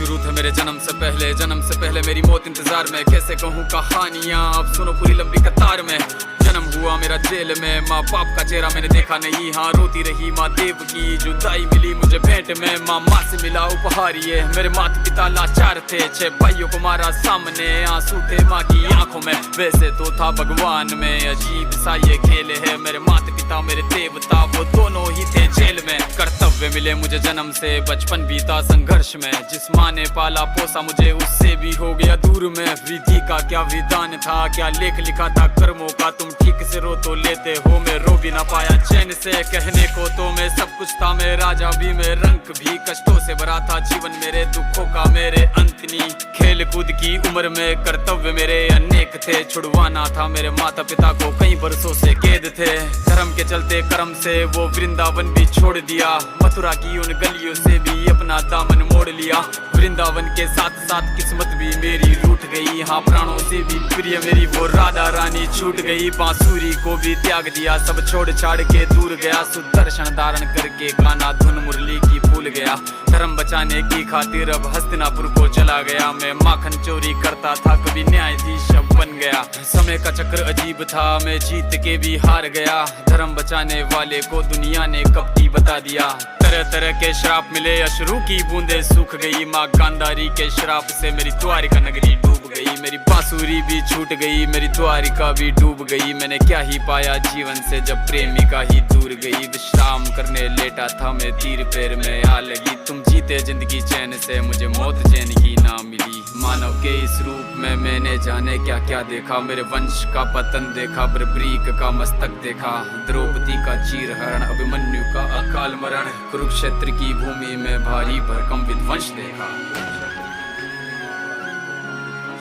शुरू थे मेरे जन्म से पहले मेरी मौत इंतजार में। कैसे कहूँ कहानियाँ, अब सुनो पूरी लंबी कतार में। जन्म हुआ मेरा जेल में, माँ बाप का चेहरा मैंने देखा नहीं। हाँ रोती रही माँ देव की, जुदाई मिली मुझे भेंट में। माँ से मिला उपहार ये, मेरे माता पिता लाचार थे। 6 भाइयों को मारा सामने, आंसू थे माँ की आंखों में। वैसे तो था भगवान में, अजीब सा ये खेल है। मेरे माता पिता मेरे देवता, वो दोनों ही थे जेल में। कर्तव्य मिले मुझे जन्म से, बचपन बीता संघर्ष में। जिस माँ ने पाला पोसा मुझे, उससे भी हो गया दूर में। विधि का क्या विधान था, क्या लेख लिखा था कर्मों का। तुम ठीक से रो तो लेते हो, मैं रो भी ना पाया चैन से। कहने को तो मैं सब कुछ था, मैं राजा भी, मैं रंक भी। कष्टों से भरा था जीवन मेरे, दुखों का मेरे अंत नहीं। खेल कूद की उम्र में कर्तव्य मेरे अनेक थे। छुड़वाना था मेरे माता पिता को, कई बरसों से कैद थे। धर्म के चलते कर्म से वो वृंदावन भी छोड़ दिया। मथुरा की उन गलियों से भी अपना दामन मोड़ लिया। वृंदावन के साथ साथ किस्मत भी मेरी रूठ गई। हाँ प्राणों से भी प्रिय मेरी वो राधा रानी छूट गई। बांसुरी को भी त्याग दिया, सब छोड़ छाड़ के दूर गया। सुदर्शन धारण करके गाना धुन मुरली की भूल गया। धर्म बचाने की खातिर अब हस्तिनापुर को चला गया। मैं माखन चोरी करता था, कभी न्यायाधीश अब बन गया। समय का चक्र अजीब था, मैं जीत के भी हार गया। धर्म बचाने वाले को दुनिया ने कपटी बता दिया। तरह तरह के श्राप मिले, अश्रु की बूंदे सूख गई। माँ गांधारी के श्राप से मेरी द्वारिका नगरी डूब गई। मेरी बांसुरी भी छूट गई, मेरी द्वारिका भी डूब गई। मैंने क्या ही पाया जीवन से, जब प्रेमिका ही दूर गई। विश्राम करने लेटा था मैं, तीर पैर में आ लगी। तुम जीते जिंदगी चैन से, मुझे मौत चैन की ना मिली। मानव के इस रूप में मैंने जाने क्या क्या देखा। मेरे वंश का पतन देखा, बर्बरीक का मस्तक देखा। द्रौपदी का चीरहरण, अभिमन्यु का अकाल मरण। कुरुक्षेत्र की भूमि में भारी भरकम विध्वंस देखा।